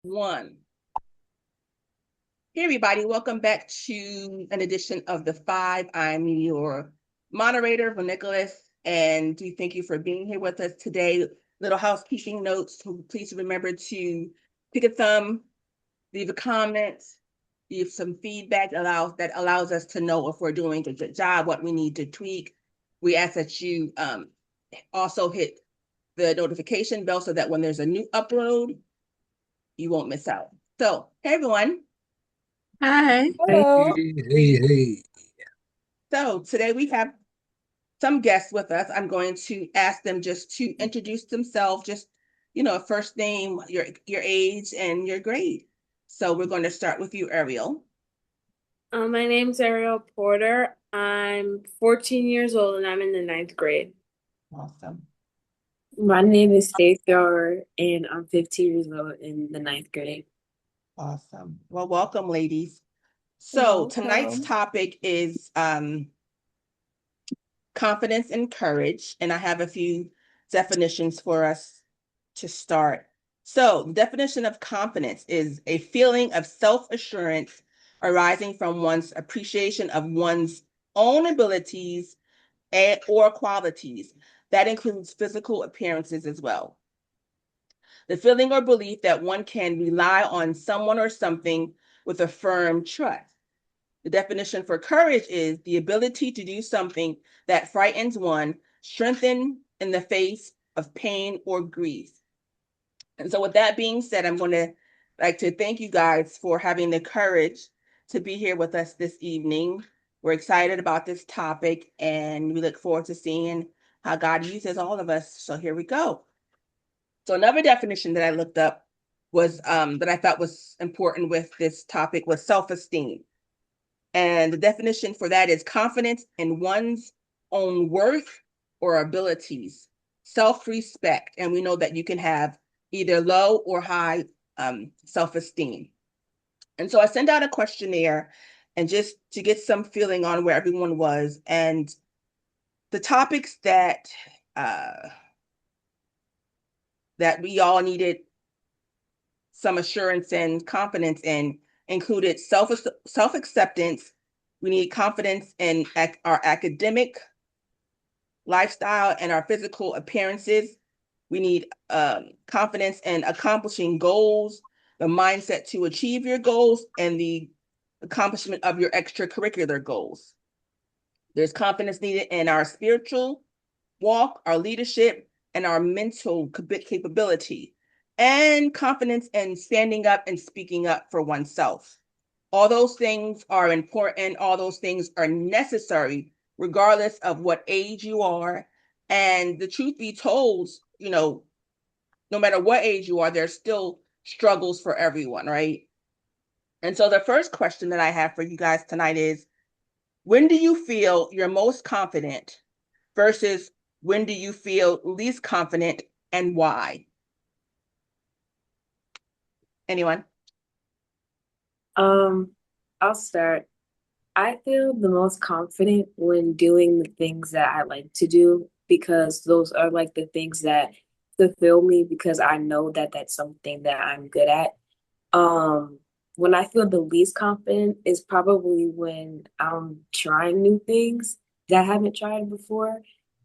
One. Hey, everybody, welcome back to an edition of The Five. I'm your moderator, Nicholas, and we thank you for being here with us today. Little housekeeping notes. Please remember to pick a thumb, leave a comment, leave some feedback that allows us to know if we're doing a good job, what we need to tweak. We ask that you also hit the notification bell so that when there's a new upload, you won't miss out. So, hey, everyone. Hi. Hey, Hello. hey. So today we have some guests with us. I'm going to ask them just to introduce themselves, just first name, your age, and your grade. So we're going to start with you, Ariel. My name's Ariel Porter. I'm 14 years old and I'm in the ninth grade. Awesome. My name is Faith Thrower and I'm 15 years old in the ninth grade. Awesome. Well, welcome, ladies. So tonight's Welcome. topic is confidence and courage, and I have a few definitions for us to start. So, the definition of confidence is a feeling of self-assurance arising from one's appreciation of one's own abilities or qualities. That includes physical appearances as well. The feeling or belief that one can rely on someone or something with a firm trust. The definition for courage is the ability to do something that frightens one, strengthen in the face of pain or grief. And so with that being said, I'm going to like to thank you guys for having the courage to be here with us this evening. We're excited about this topic and we look forward to seeing how God uses all of us. So here we go. So another definition that I looked up was that I thought was important with this topic was self-esteem. And the definition for that is confidence in one's own worth or abilities, self-respect. And we know that you can have either low or high self-esteem. And so I sent out a questionnaire and just to get some feeling on where everyone was. And the topics that we all needed some assurance and confidence in included self-acceptance. We need confidence in our academic lifestyle and our physical appearances. We need confidence in accomplishing goals, the mindset to achieve your goals, and the accomplishment of your extracurricular goals. There's confidence needed in our spiritual walk, our leadership, and our mental capability, and confidence in standing up and speaking up for oneself. All those things are important. All those things are necessary, regardless of what age you are. And the truth be told, no matter what age you are, there's still struggles for everyone, right? And so the first question that I have for you guys tonight is, when do you feel you're most confident versus when do you feel least confident and why? Anyone? Um, I'll start. I feel the most confident when doing the things that I like to do because those are like the things that fulfill me because I know that that's something that I'm good at. Um, when I feel the least confident is probably when I'm trying new things that I haven't tried before,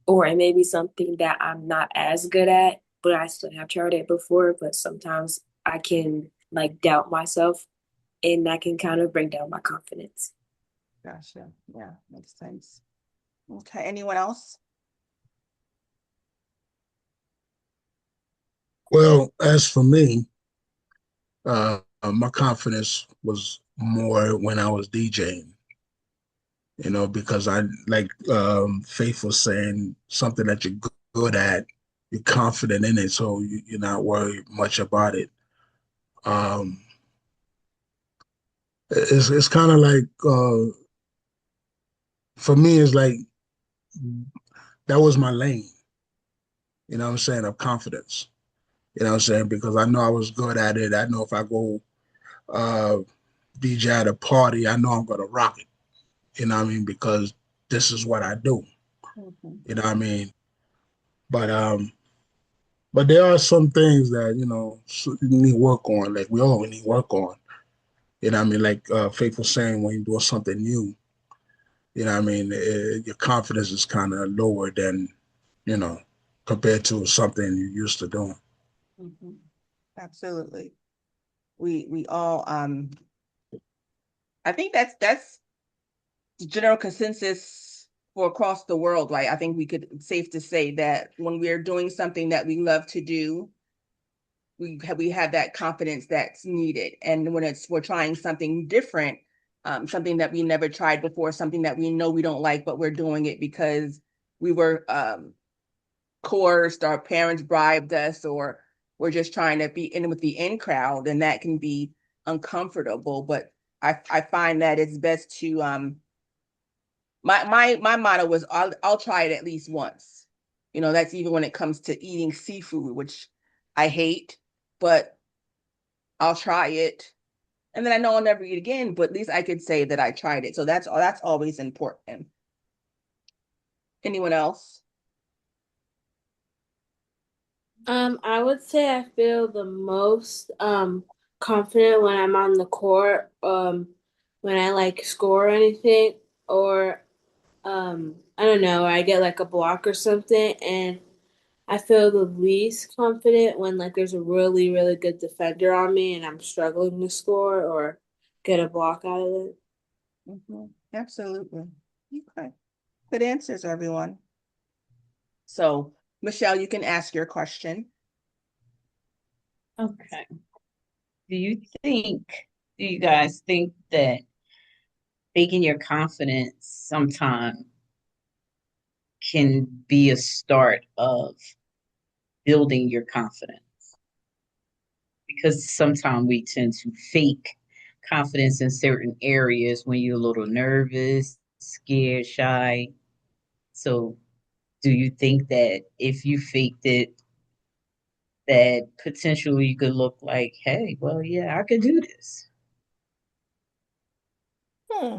or it may be something that I'm not as good at, but I still have tried it before. But sometimes I can like doubt myself, and that can kind of bring down my confidence. Gotcha. Yeah, makes sense. Okay, anyone else? Well, as for me, my confidence was more when I was DJing, because I like Faith was saying something that you're good at, you're confident in it, so you're not worried much about it. Um, it's kind of like for me, it's like that was my lane, what I'm saying, of confidence. You know what I'm saying? Because I know I was good at it. I know if I go uh, DJ at a party, I know I'm gonna rock it. You know what I mean? Because this is what I do. Mhm. You know what I mean? But But there are some things that, you need work on. Like we all need work on. You know what I mean? Like Faithful saying, when you're doing something new, you know what I mean? Your confidence is kind of lower than, you know, compared to something you used to doing. Mhm. Absolutely. We all I think that's the general consensus for across the world, right? I think we could safe to say that when we're doing something that we love to do, we have that confidence that's needed. And when we're trying something different, something that we never tried before, something that we know we don't like, but we're doing it because we were coerced, our parents bribed us, or we're just trying to be in with the in crowd, and that can be uncomfortable. But I find that it's best to my motto was I'll try it at least once. That's even when it comes to eating seafood, which I hate, but I'll try it. And then I know I'll never eat again, but at least I could say that I tried it. So that's always important. Anyone else? I would say I feel the most confident when I'm on the court, when I like score anything, or I don't know, I get like a block or something, and I feel the least confident when like there's a really, really good defender on me and I'm struggling to score or get a block out of it. Absolutely. Okay. Good answers, everyone. So, Michelle, you can ask your question. Okay. Do you guys think that faking your confidence sometime can be a start of building your confidence? Because sometimes we tend to fake confidence in certain areas when you're a little nervous, scared, shy. So, do you think that if you faked it, that potentially you could look like, hey, well, yeah, I could do this? Hmm,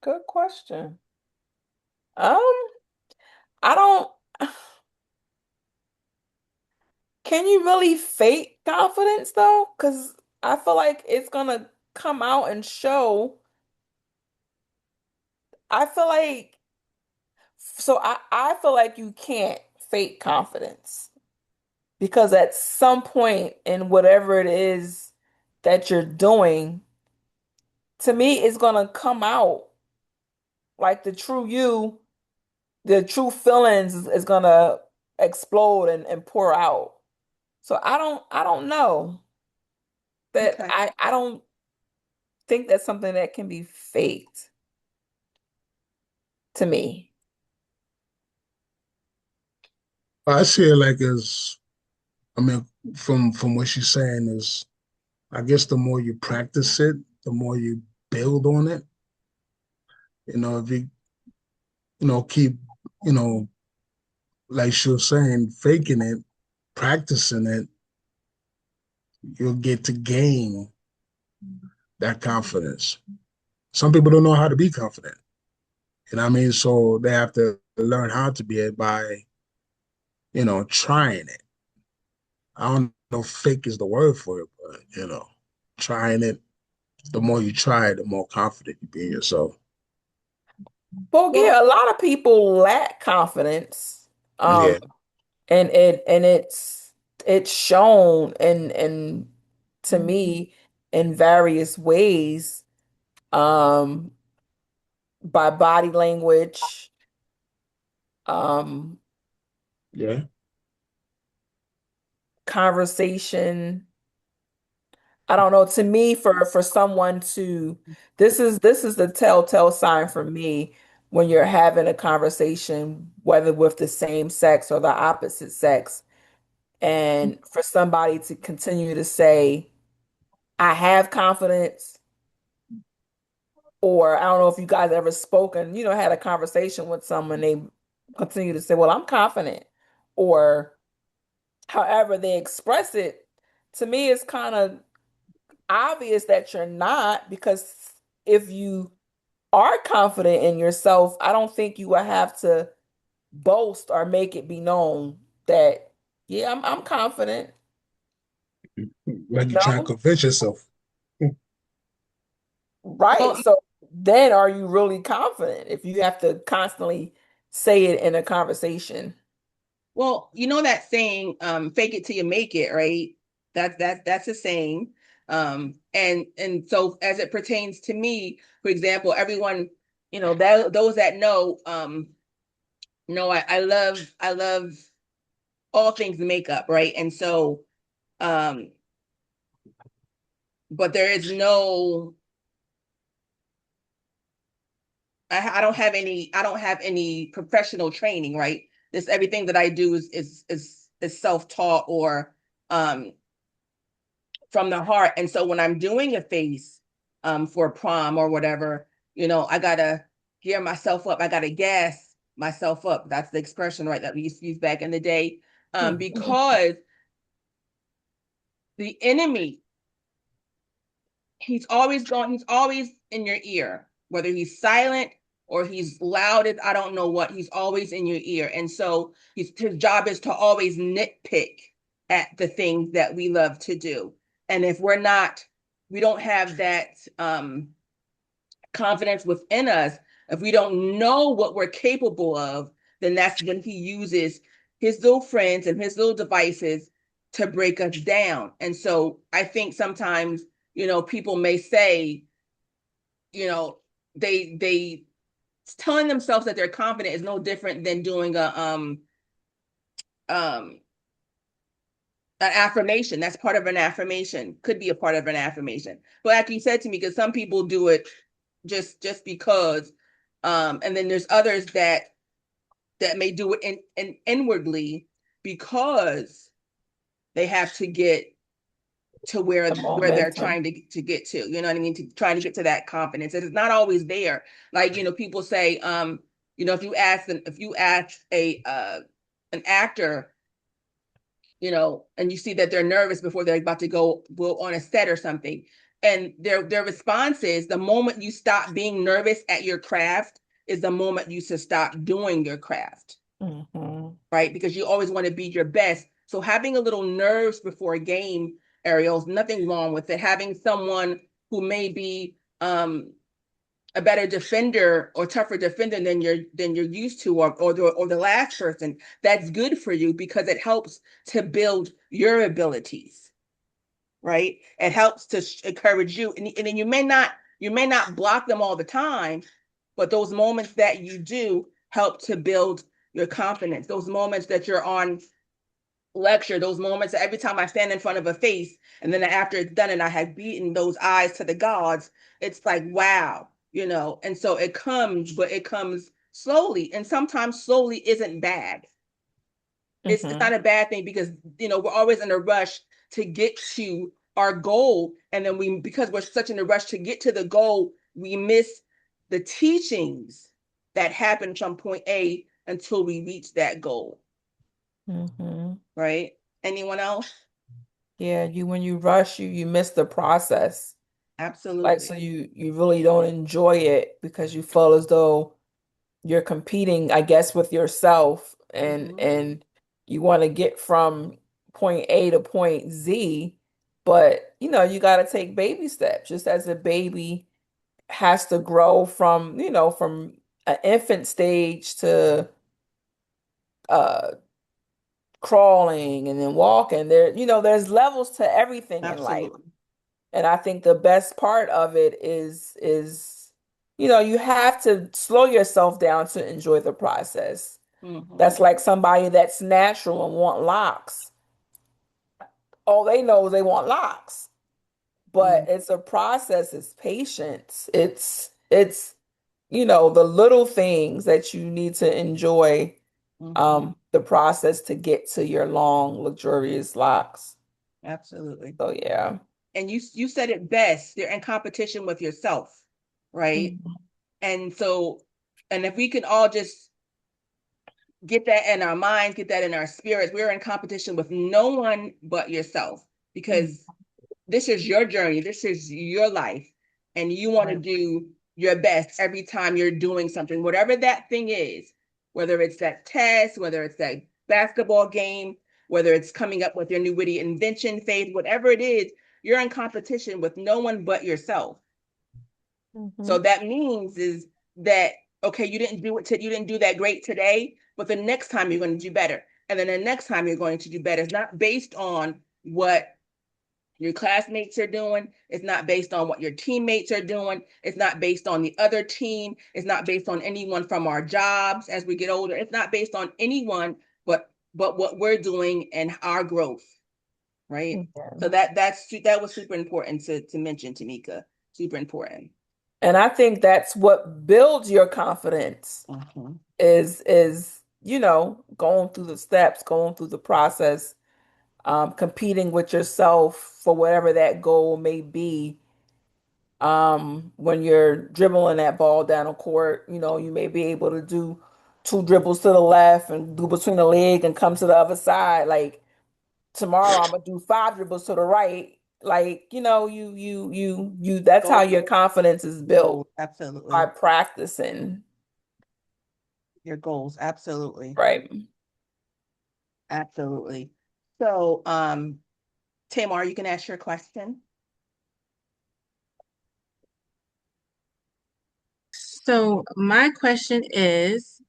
good question. Um, I don't, can you really fake confidence though? Because I feel like it's gonna come out and show. I feel like, I feel like you can't fake confidence because at some point in whatever it is that you're doing, to me, it's gonna come out like the true you, the true feelings is gonna explode and pour out. So I don't know that Okay. I don't think that's something that can be faked to me. I see it like as, I mean, from what she's saying is, I guess the more you practice it, the more you build on it. If you, keep, you know, like she was saying, faking it, practicing it, you'll get to gain that confidence. Some people don't know how to be confident. You know what I mean? So they have to learn how to be it by, trying it. I don't know if fake is the word for it, but trying it. The more you try it, the more confident you be in yourself. Well, Well, yeah, a lot of people lack confidence. Um, Yeah. and it's shown and to me in various ways, um, by body language, um, Yeah. conversation. I don't know. To me, for someone to this is the telltale sign for me when you're having a conversation, whether with the same sex or the opposite sex, and for somebody to continue to say, "I have confidence," or I don't know if you guys ever spoken, had a conversation with someone, they continue to say, "Well, I'm confident," or however they express it. To me, it's kind of obvious that you're not, because if you are confident in yourself, I don't think you will have to boast or make it be known that, yeah, I'm confident. Like you're trying to No? convince yourself. Right. Well, So then are you really confident if you have to constantly say it in a conversation? well, you know that saying, fake it till you make it, right? That's a saying. And so as it pertains to me, for example, everyone, that those that know I love all things makeup, right? And so, um, but there is no, I don't have any professional training, right? This everything that I do is self-taught or um from the heart. And so when I'm doing a face for prom or whatever, I gotta gear myself up. I gotta gas myself up. That's the expression, right, that we used to use back in the day. Because the enemy, he's always in your ear, whether he's silent or he's loud as I don't know what, he's always in your ear. And so his job is to always nitpick at the things that we love to do. And if we don't have that confidence within us, if we don't know what we're capable of, then that's when he uses his little friends and his little devices to break us down. And so I think sometimes, people may say, they telling themselves that they're confident is no different than doing um an affirmation. That's part of an affirmation, could be a part of an affirmation. But like you said to me, because some people do it just because, and then there's others that may do it in inwardly because they have to get to where The they're momentum. trying to get to, you know what I mean, to trying to get to that confidence. It's not always there. Like, people say, if you ask a an actor, and you see that they're nervous before they're about to go on a set or something, and their response is, the moment you stop being nervous at your craft is the moment you should stop doing your craft, Mhm. right? Because you always want to be your best. So having a little nerves before a game, Ariel's nothing wrong with it. Having someone who may be a better defender or tougher defender than you're used to, or the last person, that's good for you because it helps to build your abilities, right? It helps to encourage you, and then you may not block them all the time, but those moments that you do help to build your confidence. Those moments that you're on lecture, those moments that every time I stand in front of a face, and then after it's done and I have beaten those eyes to the gods, it's like, wow, and so it comes, but it comes slowly, and sometimes slowly isn't bad. It's not Mhm. a bad thing, because we're always in a rush to get to our goal, and then because we're such in a rush to get to the goal, we miss the teachings that happen from point A until we reach that goal, Mhm. right? Anyone else? Yeah, when you rush, you miss the process. Like, so Absolutely. you really don't enjoy it because you feel as though you're competing, I guess, with yourself, and Mhm. and you want to get from point A to point Z, but you got to take baby steps, just as a baby has to grow from an infant stage to uh crawling and then walking. There's levels to everything in life. Absolutely. And I think the best part of it is you have to slow yourself down to enjoy the process. Mhm. That's like somebody that's natural and want locks. All they know is they want locks. But Mhm. it's a process, it's patience. It's the little things that you need to enjoy Mhm. the process to get to your long, luxurious locks. Absolutely. So yeah. And you said it best. You're in competition with yourself, right? Mhm. And so, and if we can all just get that in our minds, get that in our spirits, we're in competition with no one but yourself, because this is your journey, this is your life, and you want to Right. do your best every time you're doing something, whatever that thing is, whether it's that test, whether it's that basketball game, whether it's coming up with your new witty invention, Faith, whatever it is, you're in competition with no one but yourself. So that means is that, okay, you didn't do that great today, but the next time you're going to do better. And then the next time you're going to do better. It's not based on what your classmates are doing. It's not based on what your teammates are doing. It's not based on the other team. It's not based on anyone from our jobs as we get older. It's not based on anyone but what we're doing and our growth. Right. So that was super important to mention, Tamika. Super important. And I think that's what builds your confidence is going through the steps, going through the process, competing with yourself for whatever that goal may be. When you're dribbling that ball down a court, you may be able to do 2 dribbles to the left and do between the leg and come to the other side. Like tomorrow, I'm gonna do 5 dribbles to the right. Like, that's how your confidence is built. Absolutely. By practicing. Your goals. Absolutely. Right. Absolutely. So, Tamar, you can ask your question. So my question is,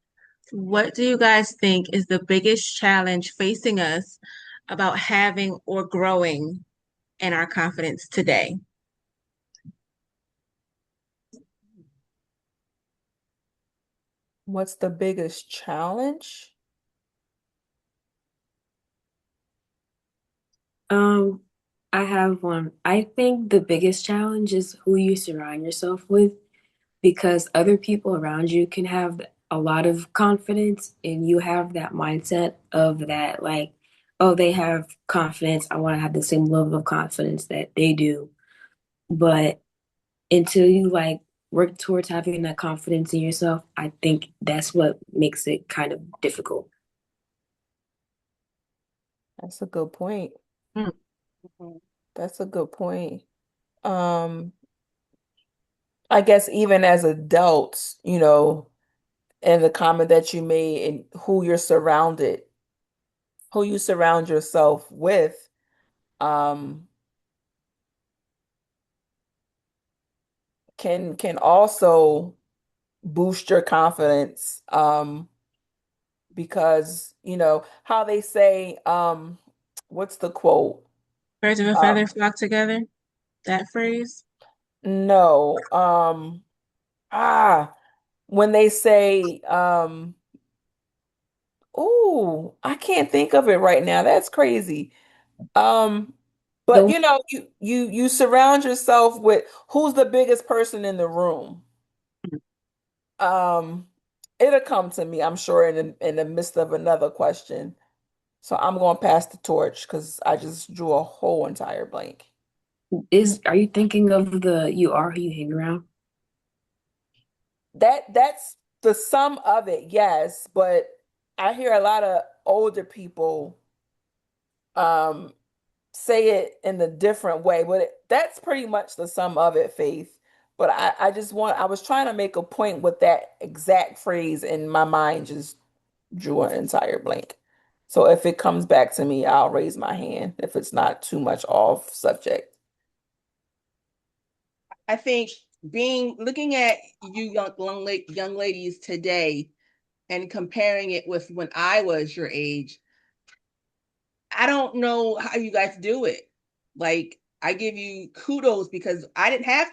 what do you guys think is the biggest challenge facing us about having or growing in our confidence today? What's the biggest challenge? I have one. I think the biggest challenge is who you surround yourself with, because other people around you can have a lot of confidence and you have that mindset of that, like, oh, they have confidence. I want to have the same level of confidence that they do. But until you like work towards having that confidence in yourself, I think that's what makes it kind of difficult. That's a good point. Mhm. That's a good point. I guess even as adults, and the comment that you made and who you surround yourself with, can also boost your confidence. Because how they say, what's the quote? Birds of a feather flock together. That phrase? No. When they say, I can't think of it right now. That's crazy. But you surround yourself with who's the biggest person in the room. It'll come to me, I'm sure, in the midst of another question. So I'm going to pass the torch because I just drew a whole entire blank. Are you thinking of the you are who you hang around? That's the sum of it, yes. But I hear a lot of older people say it in a different way, but that's pretty much the sum of it, Faith. But I was trying to make a point with that exact phrase, and my mind just drew an entire blank. So if it comes back to me, I'll raise my hand if it's not too much off subject. I think looking at you young ladies today and comparing it with when I was your age, I don't know how you guys do it. Like, I give you kudos because we didn't have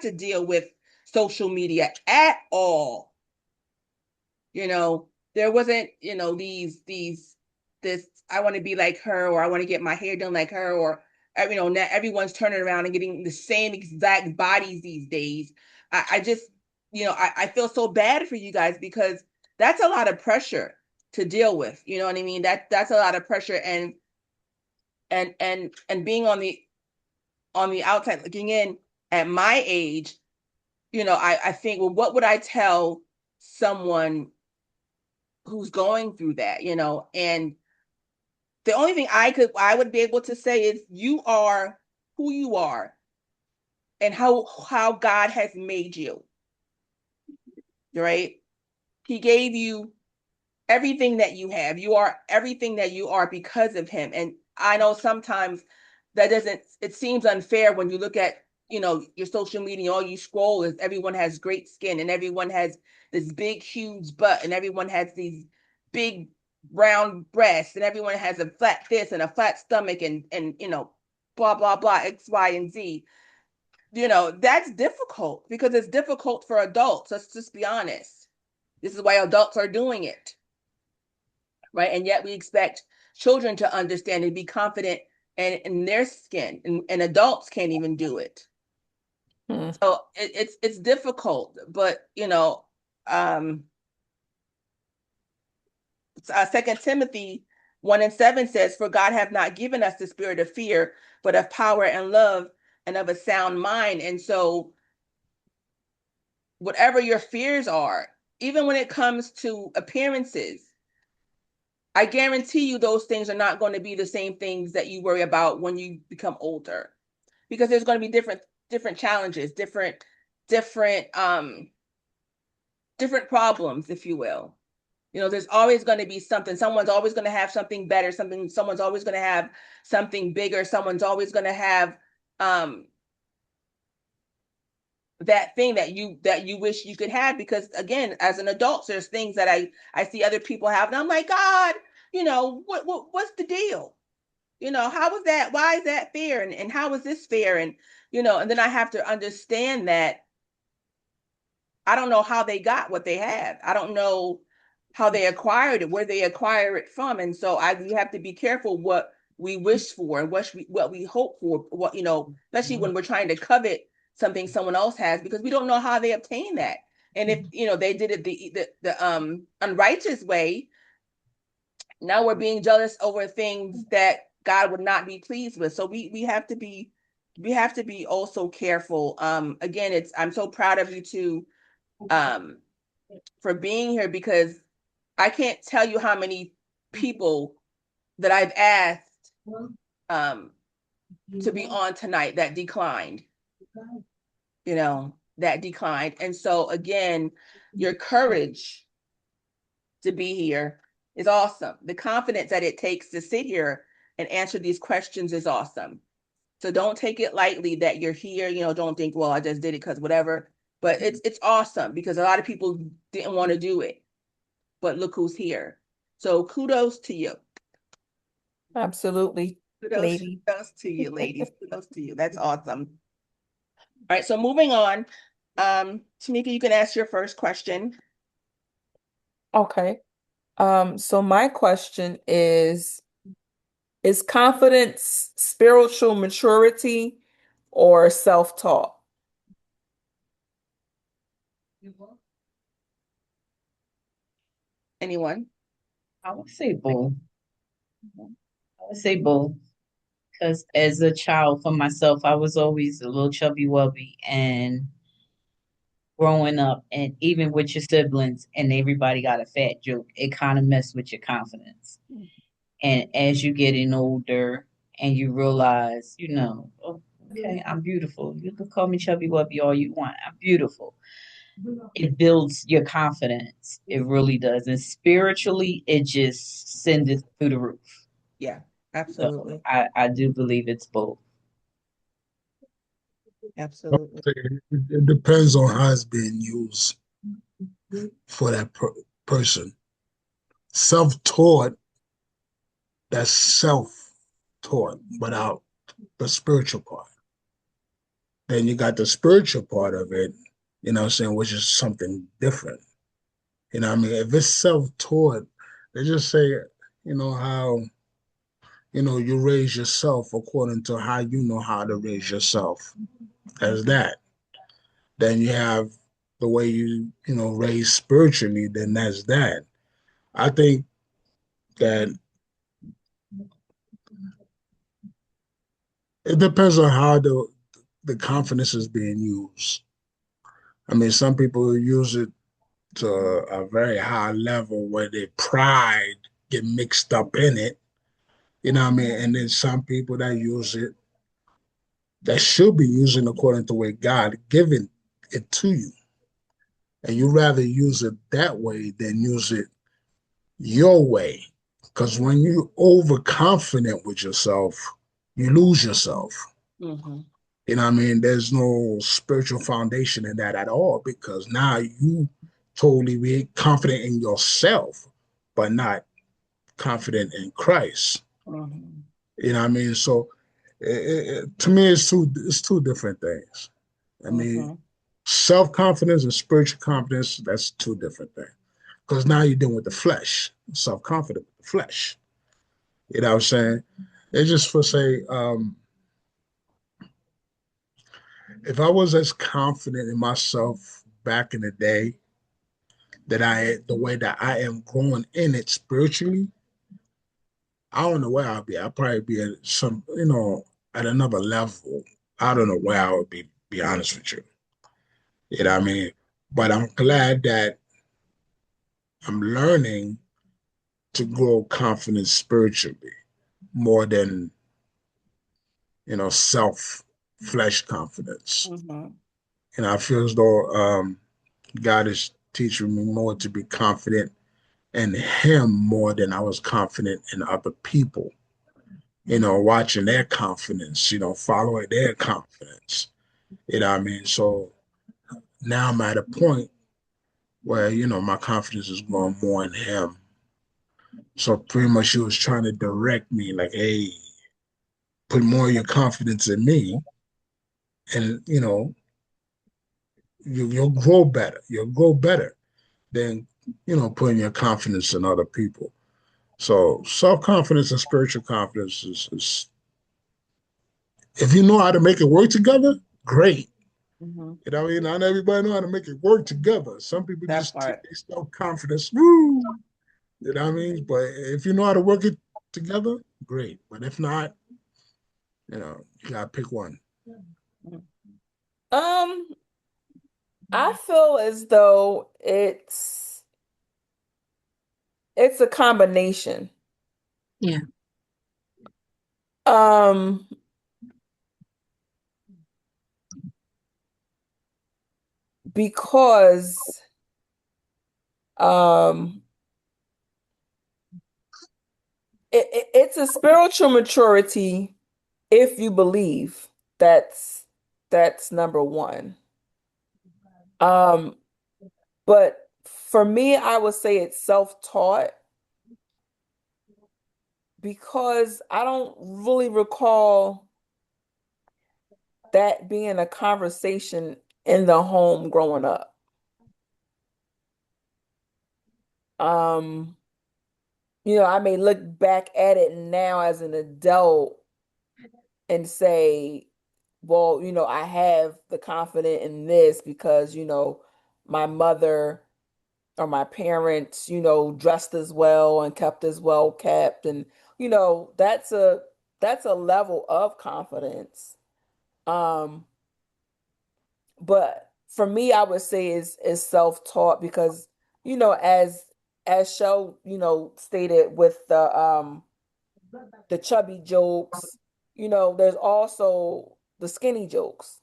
to deal with social media at all. There wasn't, this, I want to be like her, or I want to get my hair done like her, or, now everyone's turning around and getting the same exact bodies these days. I just, I feel so bad for you guys because that's a lot of pressure to deal with. You know what I mean? That's a lot of pressure, and being on the outside looking in at my age, I think, well, what would I tell someone who's going through that, and the only thing I would be able to say is you are who you are and how God has made you. Right? He gave you everything that you have. You are everything that you are because of him. And I know sometimes it seems unfair when you look at, your social media, all you scroll is everyone has great skin and everyone has this big, huge butt and everyone has these big round breasts and everyone has a flat this and a flat stomach and blah, blah, blah, X, Y, and Z. That's difficult because it's difficult for adults. Let's just be honest. This is why adults are doing it. Right. And yet we expect children to understand and be confident in their skin, and adults can't even do it. So it's difficult, but 2 Timothy 1:7 says, "For God hath not given us the spirit of fear, but of power and love and of a sound mind." And so whatever your fears are, even when it comes to appearances, I guarantee you those things are not going to be the same things that you worry about when you become older, because there's going to be different challenges, different problems, if you will. There's always going to be something. Someone's always going to have something better, someone's always going to have something bigger, someone's always going to have that thing that you wish you could have. Because again, as an adult, there's things that I see other people have and I'm like, God, what's the deal? How is that? Why is that fair? And how is this fair? And and then I have to understand that I don't know how they got what they have. I don't know how they acquired it, where they acquire it from. And so we have to be careful what we wish for and what we hope for, especially when we're trying to covet something someone else has, because we don't know how they obtain that. And if they did it the unrighteous way, now we're being jealous over things that God would not be pleased with. So we have to be also careful. Again, I'm so proud of you too, for being here, because I can't tell you how many people that I've asked to be on tonight that declined. And so again, your courage to be here is awesome. The confidence that it takes to sit here and answer these questions is awesome. So don't take it lightly that you're here. Don't think, well, I just did it because whatever. But it's awesome, because a lot of people didn't want to do it. But look who's here. So kudos to you. Absolutely. Kudos to you, ladies. Kudos to you. That's awesome. All right, so moving on. Tamika, you can ask your first question. Okay. So my question is confidence spiritual maturity or self-taught? Anyone? I would say both. Because as a child, for myself, I was always a little chubby wubby, and growing up, and even with your siblings, and everybody got a fat joke, it kind of messed with your confidence. And as you getting older and you realize, oh, okay, I'm beautiful. You can call me chubby wubby all you want. I'm beautiful. It builds your confidence. It really does. And spiritually, it just sends it through the roof. Yeah, absolutely. So I do believe it's both. Absolutely. It depends on how it's being used for that person. Self-taught, that's self-taught without the spiritual part. Then you got the spiritual part of it, which is something different. If it's self-taught, they just say, how, you raise yourself according to how you know how to raise yourself as that. Then you have the way you raise spiritually, then that's that. I think that it depends on how the confidence is being used. Some people use it to a very high level where their pride get mixed up in it. And then some people that use it, that should be using according to where God given it to you. And you rather use it that way than use it your way. Because when you overconfident with yourself, you lose yourself. Mm-hmm. You know what I mean? There's no spiritual foundation in that at all because now you totally be confident in yourself, but not confident in Christ. Mm-hmm. You know what I mean? So to me, it's two different things. I mean, Mm-hmm. self-confidence and spiritual confidence, that's two different things. Because now you're dealing with the flesh, self-confident with the flesh. You know what I'm saying? It's just for say, if I was as confident in myself back in the day that the way that I am growing in it spiritually, I don't know where I'll be. I'll probably be at some, at another level. I don't know where I would be honest with you. You know what I mean? But I'm glad that I'm learning to grow confidence spiritually more than, self flesh confidence. Mm-hmm. And I feel as though God is teaching me more to be confident in Him more than I was confident in other people. Watching their confidence, following their confidence. You know what I mean? So now I'm at a point where, my confidence is growing more in Him. So pretty much He was trying to direct me, like, hey, put more of your confidence in me, and you'll grow better. You'll grow better than putting your confidence in other people. So self-confidence and spiritual confidence is if you know how to make it work together, great. Mm-hmm. Not everybody know how to make it work together. Some people That just take part. their self-confidence, woo. You know what I mean? But if you know how to work it together, great. But if not, you gotta pick one. Um, I feel as though it's a combination. Yeah. Um, because um it's a spiritual maturity if you believe. That's number one. Um, but for me, I would say it's self-taught because I don't really recall that being a conversation in the home growing up. Um, I may look back at it now as an adult and say, well, I have the confidence in this because, my mother or my parents, dressed as well and kept as well kept. And, that's a level of confidence. Um, but for me, I would say is self-taught because, as Show, stated with the chubby jokes, there's also the skinny jokes.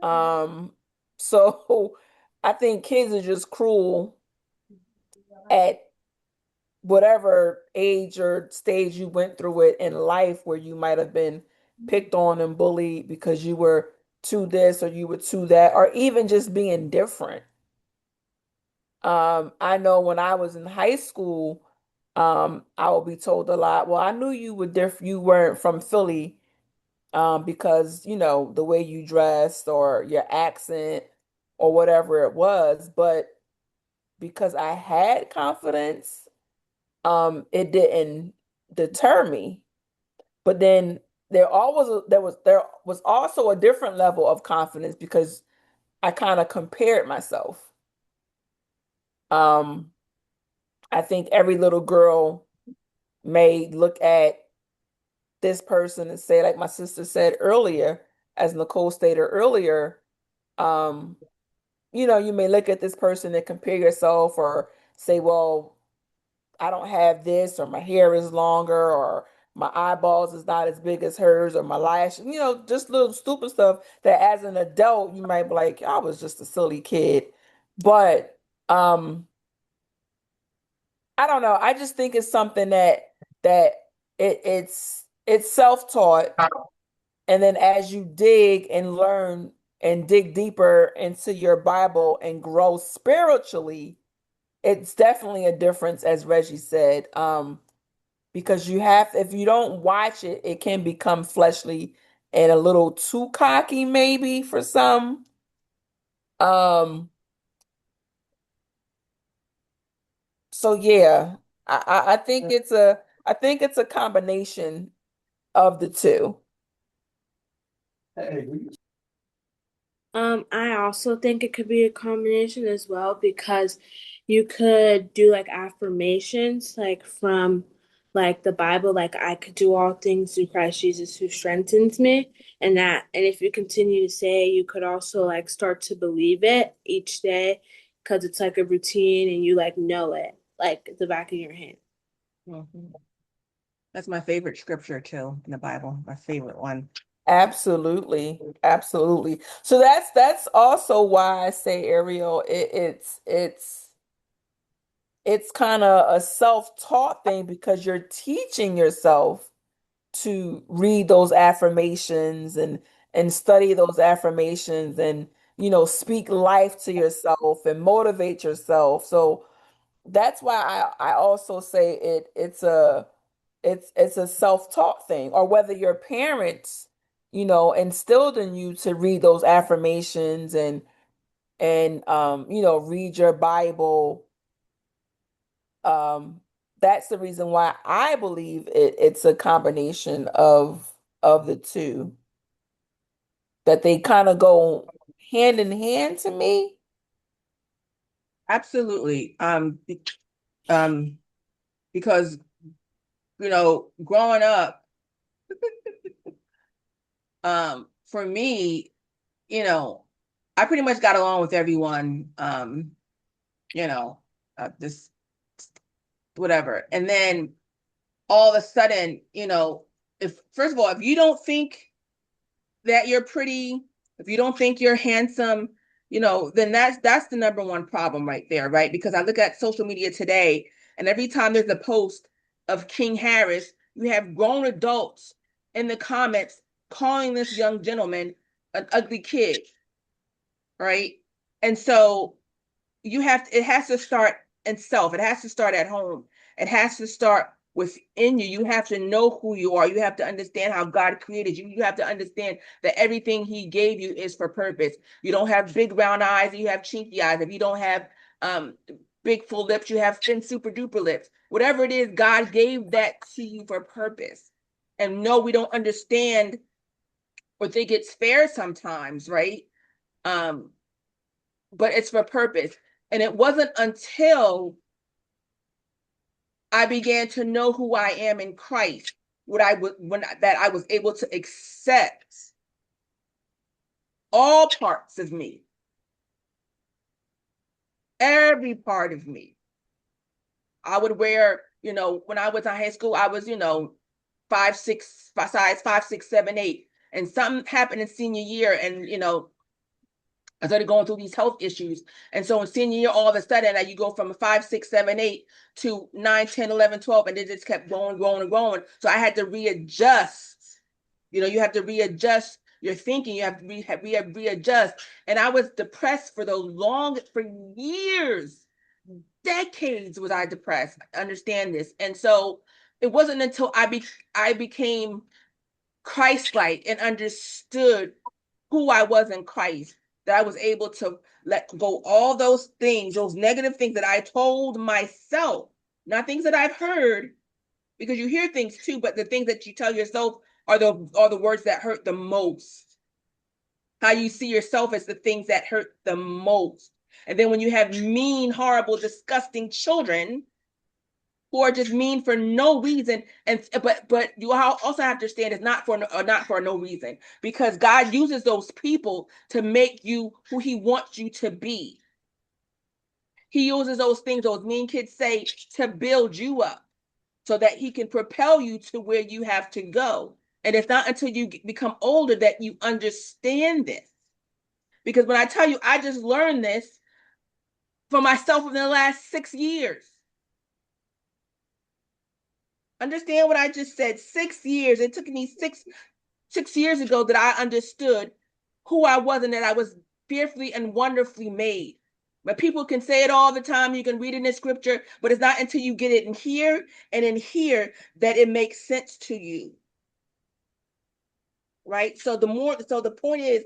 So I think kids are just cruel at whatever age or stage you went through it in life where you might have been picked on and bullied because you were to this or you were to that, or even just being different. I know when I was in high school, I would be told a lot, well, I knew you were different, you weren't from Philly, because the way you dressed or your accent or whatever it was, but because I had confidence, it didn't deter me. But then there was also a different level of confidence because I kind of compared myself. Um, I think every little girl may look at this person and say, like my sister said earlier, as Nicole stated earlier, um, you may look at this person and compare yourself or say, well, I don't have this, or my hair is longer, or my eyeballs is not as big as hers, or my lashes, just little stupid stuff that as an adult you might be like, I was just a silly kid. But um I don't know. I just think it's something that it's self-taught, and then as you dig and learn and dig deeper into your Bible and grow spiritually, it's definitely a difference, as Reggie said. Because you have, if you don't watch it, it can become fleshly and a little too cocky, maybe for some. Um, so yeah, I think it's a combination of the two. I also think it could be a combination as well because you could do like affirmations like from like the Bible, like I could do all things through Christ Jesus who strengthens me. And if you continue to say, you could also like start to believe it each day because it's like a routine and you like know it like at the back of your hand. Mhm. That's my favorite scripture too in the Bible, my favorite one. Absolutely, absolutely. So that's also why I say, Ariel, it's kind of a self-taught thing because you're teaching yourself to read those affirmations and study those affirmations and speak life to yourself and motivate yourself. So that's why I also say it's a self-taught thing, or whether your parents instilled in you to read those affirmations and read your Bible. um that's the reason why I believe it's a combination of the two, that they kind of go hand in hand to me. Absolutely. Um, because growing up, for me, you know, I pretty much got along with everyone. You know, this whatever. And then all of a sudden, if first of all, if you don't think that you're pretty, if you don't think you're handsome, then that's the number one problem right there, right? Because I look at social media today, and every time there's a post of King Harris, you have grown adults in the comments calling this young gentleman an ugly kid, right? And so it has to start in self. It has to start at home. It has to start within you. You have to know who you are. You have to understand how God created you. You have to understand that everything He gave you is for purpose. You don't have big round eyes, you have chinky eyes. If you don't have big full lips, you have thin super duper lips. Whatever it is, God gave that to you for purpose. And no, we don't understand or think it's fair sometimes, right? Um, but it's for purpose. And it wasn't until I began to know who I am in Christ, that I was able to accept all parts of me, every part of me. I would wear, when I was in high school, I was, 5'6", size 5'6", 7'8", and something happened in senior year, and I started going through these health issues. And so in senior year, all of a sudden, you go from a 5'6", 7'8" to 9, 10, 11, 12, and it just kept growing, growing, and growing. So I had to readjust. You have to readjust your thinking. You have to readjust. And I was depressed for years, decades was I depressed. Understand this. And so it wasn't until I became Christ-like and understood who I was in Christ that I was able to let go all those things, those negative things that I told myself, not things that I've heard, because you hear things too, but the things that you tell yourself are the words that hurt the most. How you see yourself as the things that hurt the most. And then when you have mean, horrible, disgusting children who are just mean for no reason, but you also have to understand it's not for no reason, because God uses those people to make you who He wants you to be. He uses those things those mean kids say to build you up so that He can propel you to where you have to go. And it's not until you become older that you understand this. Because when I tell you, I just learned this for myself in the last 6 years. Understand what I just said. 6 years. It took me six years ago that I understood who I was and that I was fearfully and wonderfully made. But people can say it all the time. You can read it in the scripture, but it's not until you get it in here and in here that it makes sense to you. Right? So the point is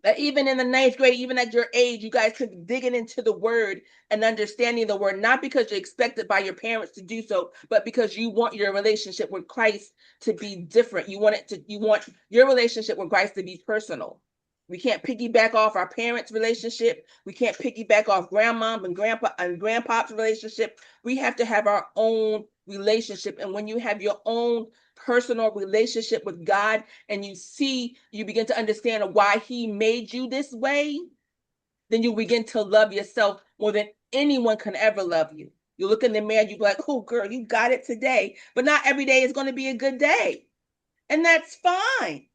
that even in the 9th grade, even at your age, you guys could be digging into the word and understanding the word, not because you're expected by your parents to do so, but because you want your relationship with Christ to be different. You want your relationship with Christ to be personal. We can't piggyback off our parents' relationship. We can't piggyback off grandmom and grandpop's relationship. We have to have our own relationship. And when you have your own personal relationship with God and you begin to understand why he made you this way, then you begin to love yourself more than anyone can ever love you. You look in the mirror, you be like, oh girl, you got it today. But not every day is going to be a good day. And that's fine.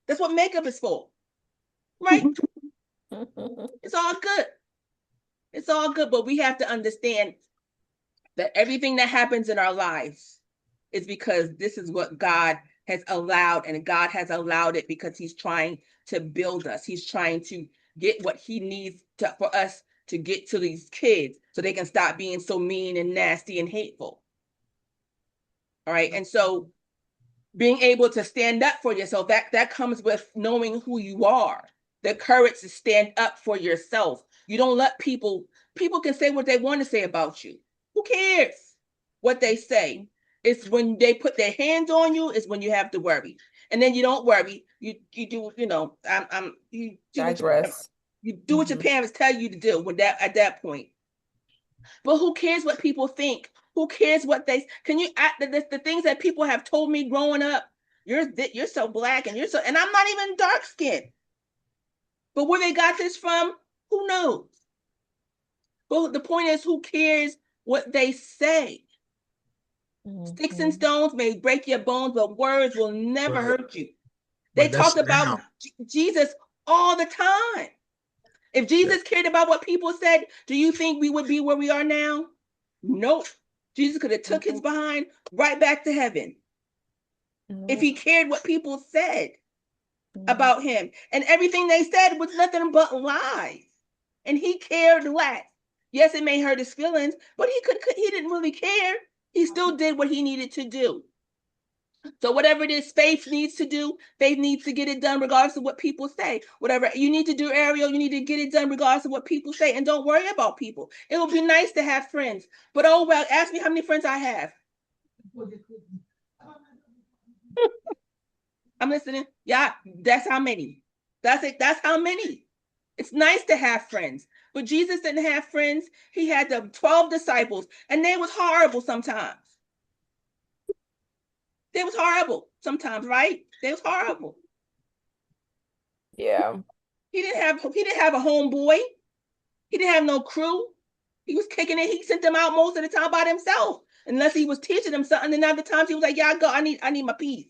That's what makeup is for. Right? It's all good. It's all good. But we have to understand that everything that happens in our lives is because this is what God has allowed, and God has allowed it because he's trying to build us. He's trying to get what he needs for us to get to these kids so they can stop being so mean and nasty and hateful. All right. And so being able to stand up for yourself, that comes with knowing who you are, the courage to stand up for yourself. You don't let people can say what they want to say about you. Who cares what they say? It's when they put their hands on you is when you have to worry. And then you don't worry. You do, you Digress. You do what your parents tell you to do at that point. But who cares what people think? Who cares what they the things that people have told me growing up? You're so black and and I'm not even dark skinned. But where they got this from, who knows? But the point is, who cares what they say? Sticks and stones may break your bones, but words will never hurt you. They talk about Jesus all the time. If Jesus cared about what people said, do you think we would be where we are now? Nope. Jesus could have took his behind right back to heaven if he cared what people said about him. And everything they said was nothing but lies. And he cared less. Yes, it may hurt his feelings, but he didn't really care. He still did what he needed to do. So whatever it is faith needs to do, faith needs to get it done regardless of what people say. Whatever you need to do, Ariel, you need to get it done regardless of what people say. And don't worry about people. It will be nice to have friends. But oh well, ask me how many friends I have. I'm listening. Yeah, that's how many. That's it. That's how many. It's nice to have friends. But Jesus didn't have friends. He had the 12 disciples, and they was horrible sometimes. They was horrible sometimes, right? They was horrible. Yeah. He didn't have a homeboy. He didn't have no crew. He was kicking it. He sent them out most of the time by himself, unless he was teaching them something. And other times he was like, "Yeah, I go. I need my peace."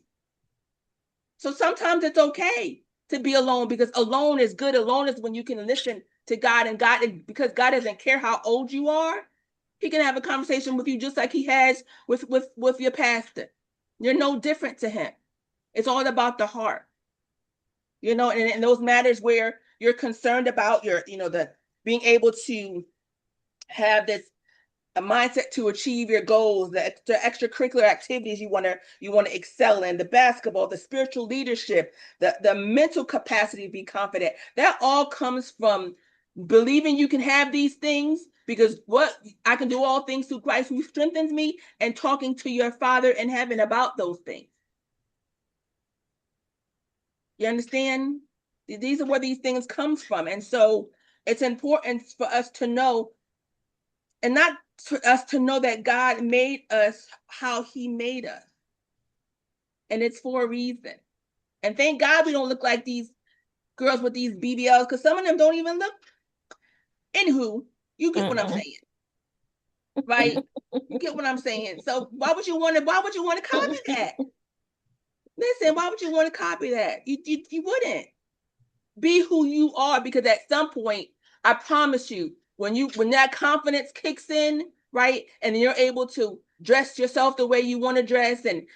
So sometimes it's okay to be alone because alone is good. Alone is when you can listen to God, and because God doesn't care how old you are, he can have a conversation with you just like he has with your pastor. You're no different to him. It's all about the heart. And those matters where you're concerned about the being able to have a mindset to achieve your goals, the extracurricular activities you want to excel in, the basketball, the spiritual leadership, the mental capacity to be confident. That all comes from believing you can have these things because I can do all things through Christ who strengthens me, and talking to your Father in heaven about those things. You understand? These are where these things comes from. And so it's important for us to know, and not for us to know that God made us how he made us. And it's for a reason. And thank God we don't look like these girls with these BBLs, because some of them don't even look. Anywho, you get what I'm saying. Right? You get what I'm saying. So why would you want to copy that? Listen, why would you want to copy that? You wouldn't. Be who you are, because at some point, I promise you, when that confidence kicks in, right, and you're able to dress yourself the way you want to dress, and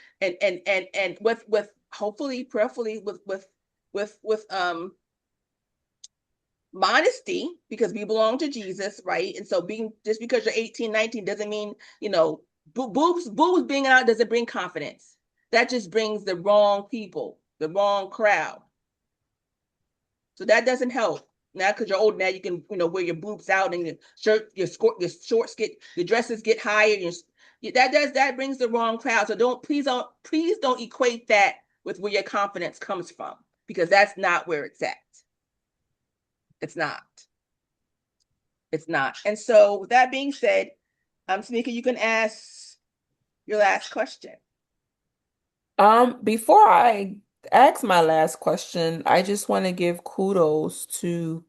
with hopefully, prayerfully, with modesty, because we belong to Jesus, right? And so being, just because you're 18, 19 doesn't mean, boobs being out doesn't bring confidence. That just brings the wrong people, the wrong crowd. So that doesn't help. Now, because you're old now, you can, wear your boobs out, and your shorts your dresses get higher. That brings the wrong crowd. So please don't equate that with where your confidence comes from, because that's not where it's at. It's not. It's not. And so with that being said, Tamika, you can ask your last question. Before I ask my last question, I just want to give kudos to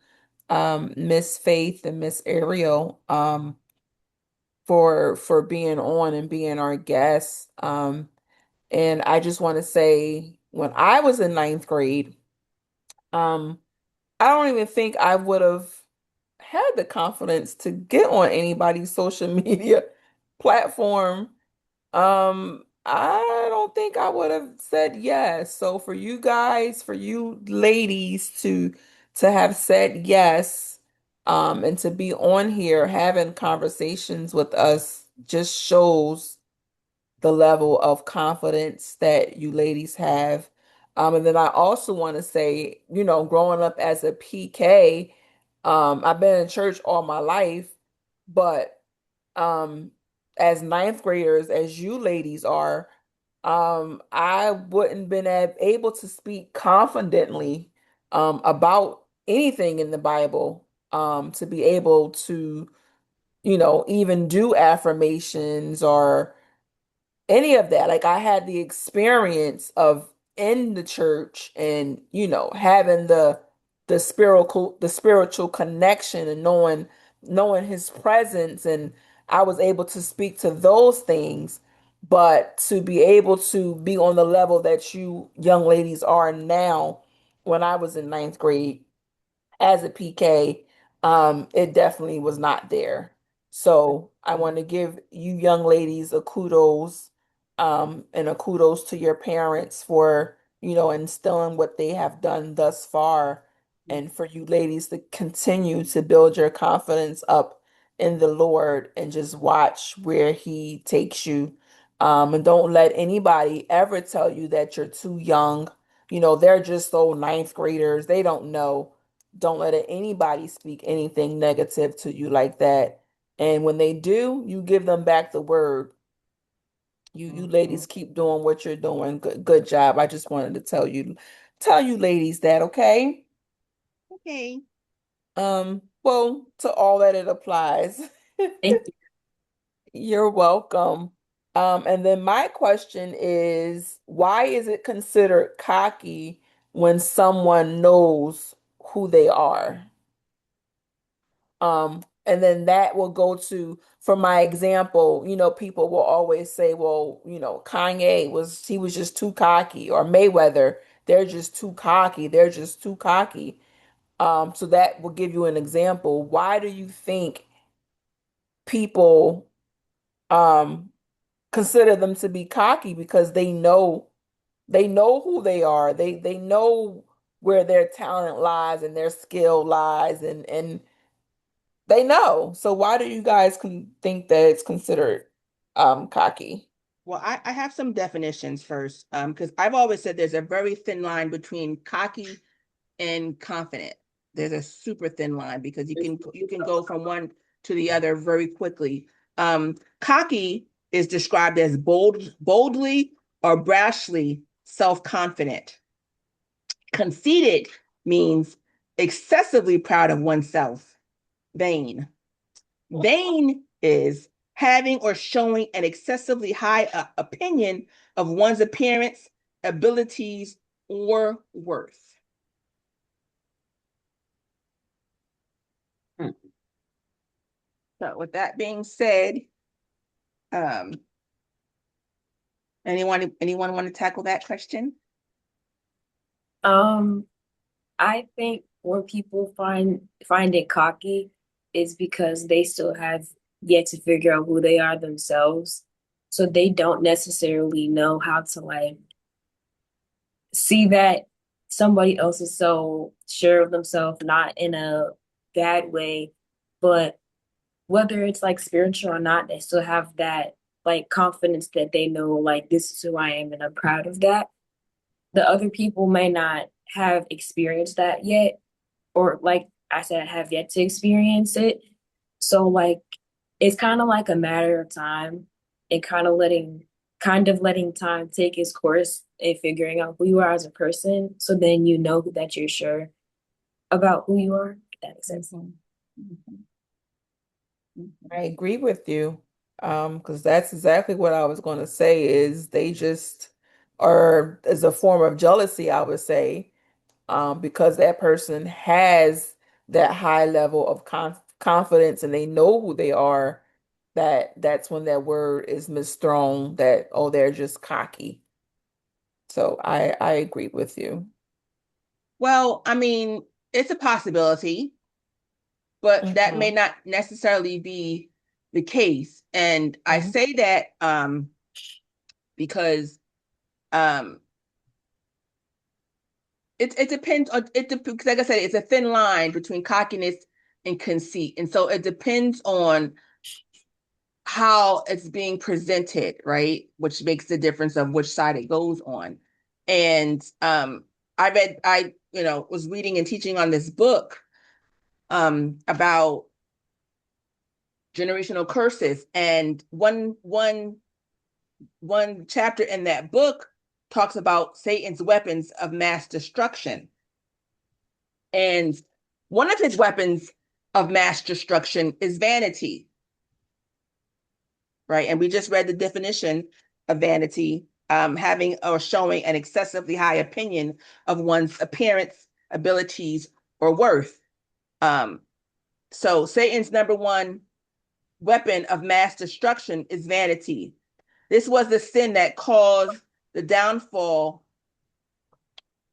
Miss Faith and Miss Ariel for being on and being our guests. And I just want to say, when I was in ninth grade, um, I don't even think I would have had the confidence to get on anybody's social media platform. I don't think I would have said yes. So for you guys, for you ladies to have said yes, and to be on here having conversations with us just shows the level of confidence that you ladies have. And then I also want to say, growing up as a PK, I've been in church all my life, but um, as ninth graders, as you ladies are, I wouldn't been able to speak confidently about anything in the Bible, to be able to, even do affirmations or any of that. Like, I had the experience of in the church and, having the spiritual connection and knowing his presence, and I was able to speak to those things. But to be able to be on the level that you young ladies are now, when I was in ninth grade as a PK, it definitely was not there. So I want to give you young ladies a kudos, and a kudos to your parents for, instilling what they have done thus far, and for you ladies to continue to build your confidence up in the Lord and just watch where He takes you. And don't let anybody ever tell you that you're too young. They're just so ninth graders. They don't know. Don't let anybody speak anything negative to you like that. And when they do, you give them back the word. You ladies keep doing what you're doing. Good job. I just wanted to tell you ladies that, okay? Okay. Well, to all that it applies. Thank you. You're welcome. And then my question is, why is it considered cocky when someone knows who they are? And then that will go to, for my example, people will always say, well, he was just too cocky, or Mayweather, they're just too cocky, they're just too cocky. So that will give you an example. Why do you think people um consider them to be cocky? Because they know who they are. They know where their talent lies and their skill lies, and they know. So why do you guys think that it's considered cocky? Well, I have some definitions first, because I've always said there's a very thin line between cocky and confident. There's a super thin line, because you can go from one to the other very quickly. Cocky is described as boldly or brashly self-confident. Conceited means excessively proud of oneself. Vain. Vain is having or showing an excessively high opinion of one's appearance, abilities, or worth. So with that being said, um, anyone want to tackle that question? I think when people find it cocky is because they still have yet to figure out who they are themselves. So they don't necessarily know how to like see that somebody else is so sure of themselves, not in a bad way, but whether it's like spiritual or not, they still have that like confidence that they know like this is who I am and I'm proud of that. The other people may not have experienced that yet, or like I said, have yet to experience it. So like it's kind of like a matter of time and kind of letting time take its course and figuring out who you are as a person. So then you know that you're sure about who you are. If that makes sense. I agree with you. Because that's exactly what I was going to say is they just are as a form of jealousy, I would say, because that person has that high level of confidence and they know who they are, that's when that word is misthrown that, oh, they're just cocky. So I agree with you. Well, I mean, it's a possibility, but that may Mhm. not necessarily be the case. And I Mhm. say that because um it depends on because like I said, it's a thin line between cockiness and conceit. And so it depends on how it's being presented, right? Which makes the difference of which side it goes on. And I was reading and teaching on this book about generational curses, and one chapter in that book talks about Satan's weapons of mass destruction. And one of his weapons of mass destruction is vanity, right? And we just read the definition of vanity, having or showing an excessively high opinion of one's appearance, abilities, or worth. Um, so Satan's number one weapon of mass destruction is vanity. This was the sin that caused the downfall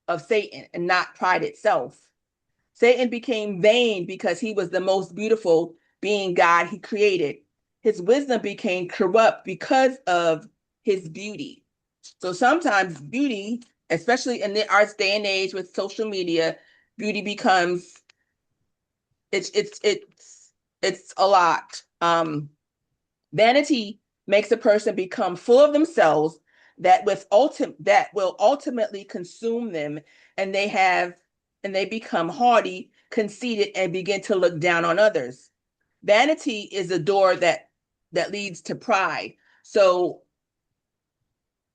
of Satan and not pride itself. Satan became vain because he was the most beautiful being God he created. His wisdom became corrupt because of his beauty. So sometimes beauty, especially in our day and age with social media, beauty becomes it's a lot. Vanity makes a person become full of themselves that will ultimately consume them, and they become haughty, conceited, and begin to look down on others. Vanity is a door that leads to pride. So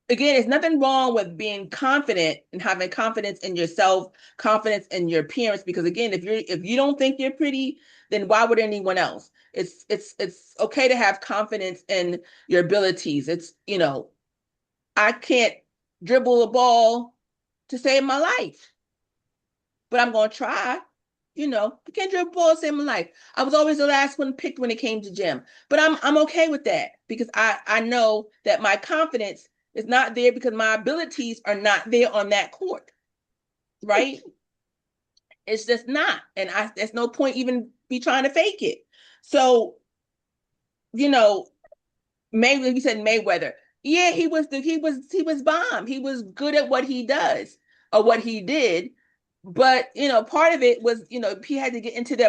again, it's nothing wrong with being confident and having confidence in yourself, confidence in your appearance. Because again, if you don't think you're pretty, then why would anyone else? It's okay to have confidence in your abilities. I can't dribble a ball to save my life, but I'm gonna try. I can't dribble a ball to save my life. I was always the last one picked when it came to gym, but I'm okay with that because I know that my confidence is not there because my abilities are not there on that court, right? It's just not, and there's no point even be trying to fake it. So you know, Mayweather, you said Mayweather. Yeah, he was bomb. He was good at what he does or what he did. But part of it was, he had to get into his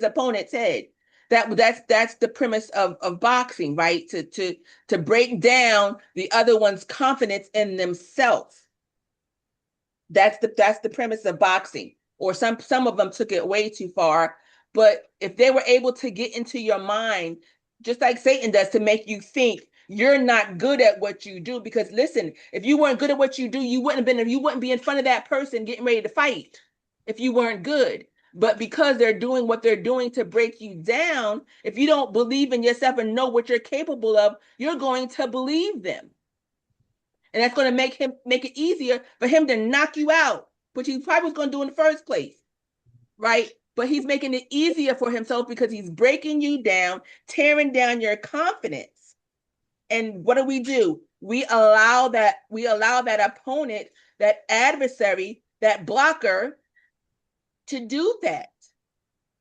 opponent's head. That's the premise of boxing, right? To break down the other one's confidence in themselves. That's the premise of boxing. Or some of them took it way too far. But if they were able to get into your mind, just like Satan does, to make you think you're not good at what you do. Because listen, if you weren't good at what you do, you wouldn't be in front of that person getting ready to fight if you weren't good. But because they're doing what they're doing to break you down, if you don't believe in yourself and know what you're capable of, you're going to believe them. And that's going to make it easier for him to knock you out, which he probably was going to do in the first place, right? But he's making it easier for himself because he's breaking you down, tearing down your confidence. And what do? We allow that opponent, that adversary, that blocker to do that.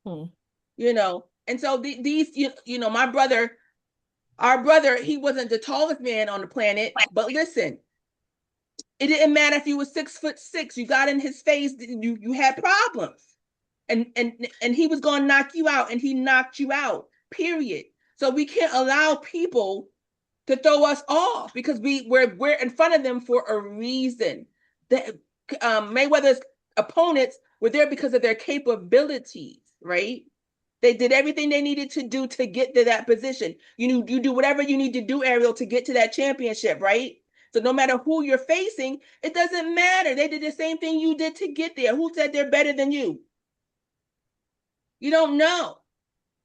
Hmm. And so my brother, Our brother, he wasn't the tallest man on the planet, but listen, it didn't matter if you were 6'6", you got in his face, you had problems. And he was gonna knock you out, and he knocked you out, period. So we can't allow people to throw us off because we're in front of them for a reason. That Mayweather's opponents were there because of their capabilities, right? They did everything they needed to do to get to that position. You do whatever you need to do, Ariel, to get to that championship, right? So no matter who you're facing, it doesn't matter. They did the same thing you did to get there. Who said they're better than you? You don't know.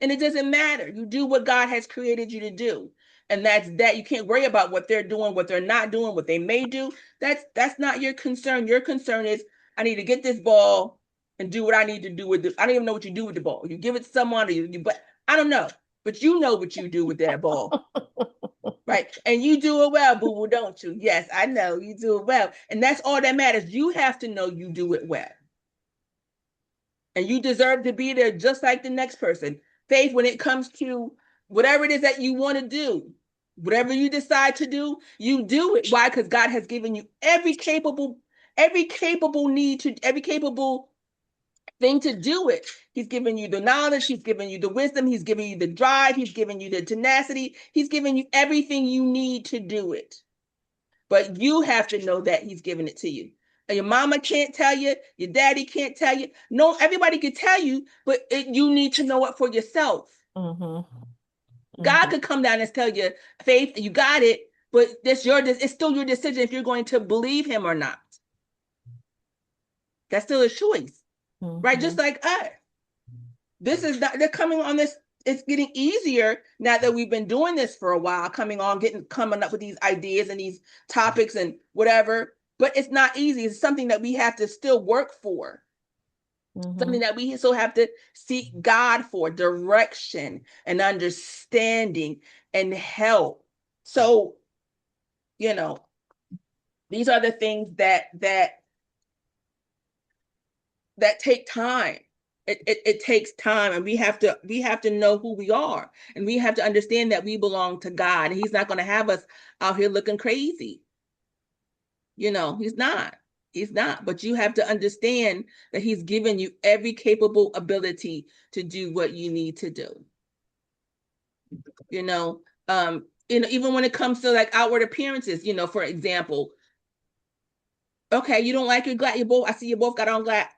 And it doesn't matter. You do what God has created you to do. And that's that. You can't worry about what they're doing, what they're not doing, what they may do. That's not your concern. Your concern is, I need to get this ball and do what I need to do with it. I don't even know what you do with the ball. You give it to someone, but I don't know. But you know what you do with that ball. Right? And you do it well, boo-boo, don't you? Yes, I know you do it well. And that's all that matters. You have to know you do it well. And you deserve to be there just like the next person. Faith, when it comes to whatever it is that you want to do, whatever you decide to do, you do it. Why? Because God has given you every capable thing to do it. He's given you the knowledge, he's given you the wisdom, he's given you the drive, he's given you the tenacity, he's given you everything you need to do it. But you have to know that he's given it to you. And your mama can't tell you, your daddy can't tell you. No, everybody can tell you, but you need to know it for yourself. God could come down and tell you, Faith, you got it, but it's still your decision if you're going to believe him or not. That's still a choice, right? Just like us. This is not, they're coming on this. It's getting easier now that we've been doing this for a while, coming up with these ideas and these topics and whatever. But it's not easy. It's something that we have to still work for. Something that we still have to seek God for direction and understanding and help. So, these are the things that take time. It takes time, and we have to know who we are, and we have to understand that we belong to God, and he's not going to have us out here looking crazy. He's not, but you have to understand that he's given you every capable ability to do what you need to do. Even when it comes to like outward appearances, for example, okay, you don't like your glass, I see you both got on glass,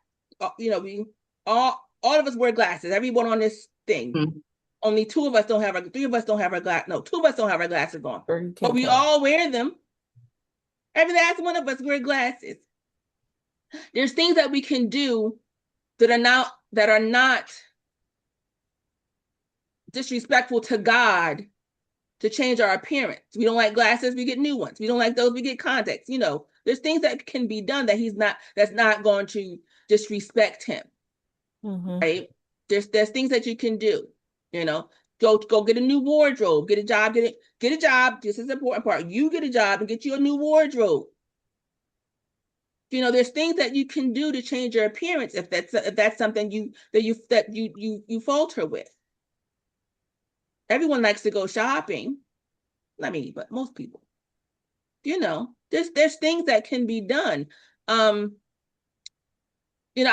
we all of us wear glasses, everyone on this thing. Only three of us don't have our glass. No, two of us don't have our glasses on, but we all wear them. Every last one of us wear glasses. There's things that we can do that are not disrespectful to God to change our appearance. We don't like glasses, we get new ones. We don't like those, we get contacts. There's things that can be done that's not going to disrespect him. Right? There's things that you can do. Go get a new wardrobe, get a job, get a job. This is the important part. You get a job and get you a new wardrobe. There's things that you can do to change your appearance if that's something you falter with. Everyone likes to go shopping. Not me, but most people. There's things that can be done. I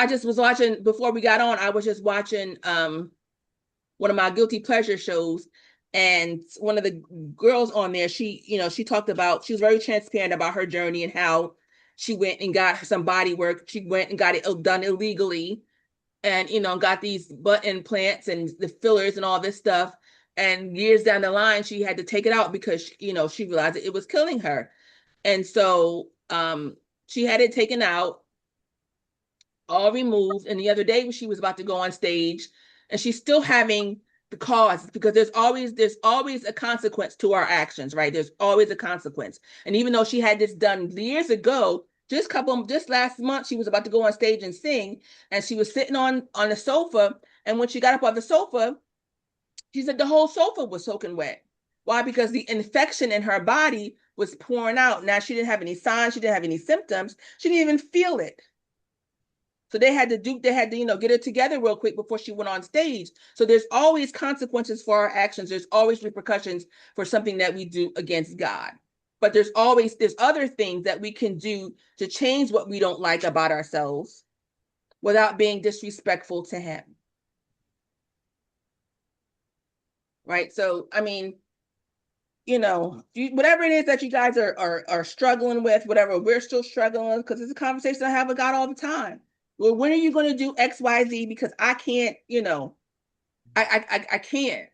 just was watching before we got on. I was just watching one of my guilty pleasure shows, and one of the girls on there, she talked about, she was very transparent about her journey and how she went and got some body work. She went and got it done illegally, and got these butt implants and the fillers and all this stuff. And years down the line, she had to take it out because she realized it was killing her, and so she had it taken out, all removed. And the other day, she was about to go on stage, and she's still having the cause, because there's always a consequence to our actions, right? There's always a consequence. And even though she had this done years ago, just last month, she was about to go on stage and sing, and she was sitting on the sofa. And when she got up on the sofa, she said the whole sofa was soaking wet. Why? Because the infection in her body was pouring out. Now, she didn't have any signs. She didn't have any symptoms. She didn't even feel it. So they had to, get it together real quick before she went on stage. So there's always consequences for our actions. There's always repercussions for something that we do against God. But there's other things that we can do to change what we don't like about ourselves without being disrespectful to him. Right? So, I mean, whatever it is that you guys are struggling with, whatever we're still struggling with, because it's a conversation I have with God all the time. Well, when are you going to do X, Y, Z? Because I can't, I can't.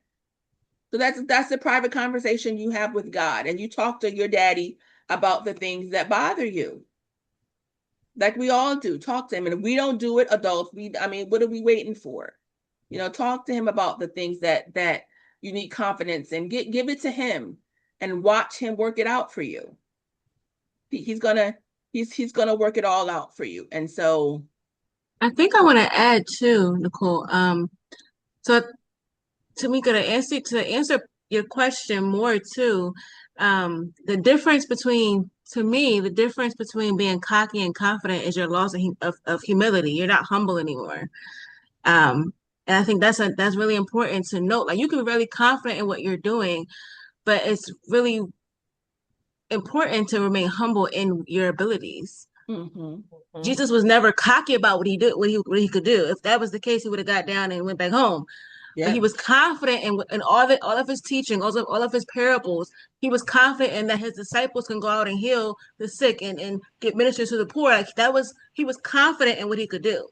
So that's the private conversation you have with God, and you talk to your daddy about the things that bother you, like we all do. Talk to him, and if we don't do it, adults, what are we waiting for? Talk to him about the things that you need confidence in. Give it to him, and watch him work it out for you. He's gonna work it all out for you, and so. I think I want to add too, Nicole. So Tamika, to answer your question more too, the difference between being cocky and confident is your loss of humility. You're not humble anymore. And I think that's really important to note. Like, you can be really confident in what you're doing, but it's really important to remain humble in your abilities. Mm-hmm. Jesus was never cocky about what he did, what he could do. If that was the case, he would have got down and went back home. Yeah. But he was confident in all of his teaching, all of his parables. He was confident in that his disciples can go out and heal the sick and get ministers to the poor. Like, he was confident in what he could do.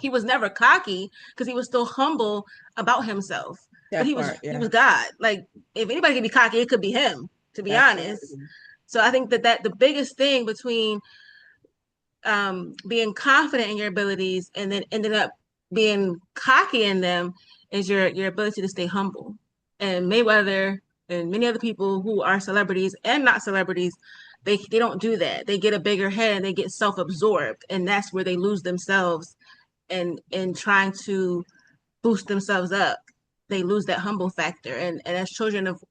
He was never cocky because he was still humble about himself. But he was God. Like, if anybody could be cocky, it could be him, to be honest. So I think that the biggest thing between being confident in your abilities and then ended up being cocky in them is your ability to stay humble. And Mayweather and many other people who are celebrities and not celebrities, they don't do that. They get a bigger head and they get self-absorbed, and that's where they lose themselves and in trying to boost themselves up. They lose that humble factor. And as children of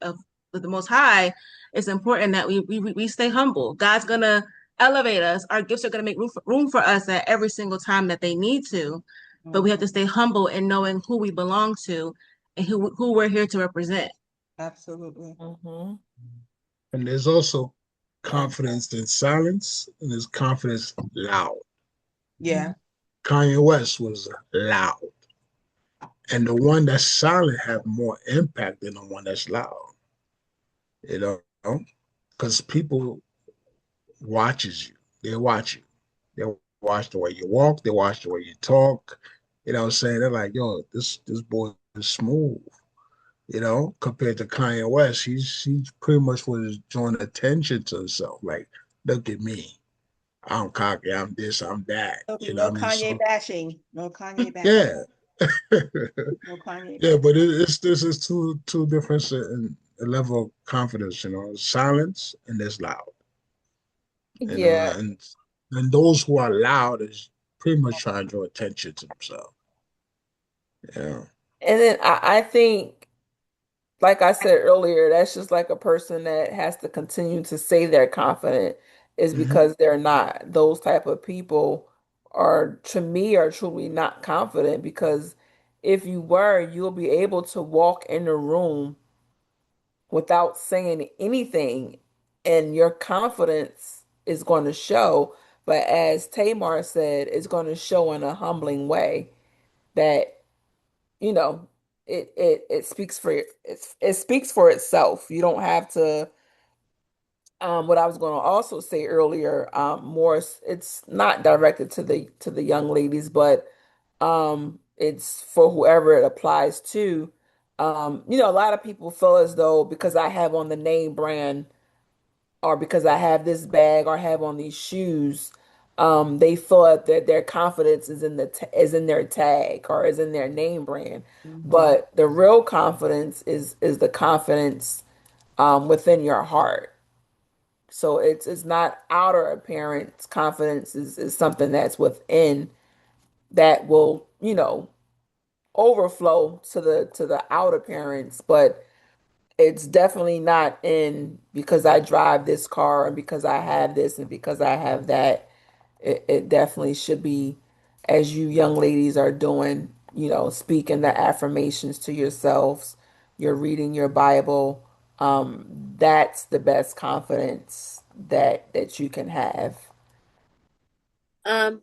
the Most High, it's important that we stay humble. God's gonna elevate us. Our gifts are gonna make room for us at every single time that they need to. But we have to stay humble in knowing who we belong to and who we're here to represent. Absolutely. Mm-hmm. And there's also confidence in silence, and there's confidence loud. Yeah. Kanye West was loud, and the one that's silent have more impact than the one that's loud. Because people watches you. They watch you. They watch the way you walk. They watch the way you talk. You know what I'm saying? They're like, yo, this boy is smooth. Compared to Kanye West, he pretty much was drawing attention to himself. Like, look at me. I'm cocky. I'm this. I'm that. No Kanye bashing. No Kanye bashing. Yeah. No Kanye. Yeah, but this is two different in a level of confidence. Silence and there's loud. Yeah. And those who are loud is pretty much trying to draw attention to themselves. Yeah. And then I think, like I said earlier, that's just like a person that has to continue to say they're confident is because they're not. Those type of people to me, are truly not confident, because if you were, you'll be able to walk in the room without saying anything, and your confidence is going to show. But as Tamar said, it's going to show in a humbling way that, you know, it speaks for it speaks for itself. You don't have to. What I was going to also say earlier, more, it's not directed to the young ladies, but it's for whoever it applies to. A lot of people feel as though because I have on the name brand, or because I have this bag or have on these shoes, they thought that their confidence is in their tag or is in their name brand. But the real confidence is the confidence within your heart. So it's not outer appearance. Confidence is something that's within, that will, overflow to the out appearance, but it's definitely not in because I drive this car and because I have this and because I have that. It definitely should be as you young ladies are doing, speaking the affirmations to yourselves, you're reading your Bible, that's the best confidence that you can have. Um,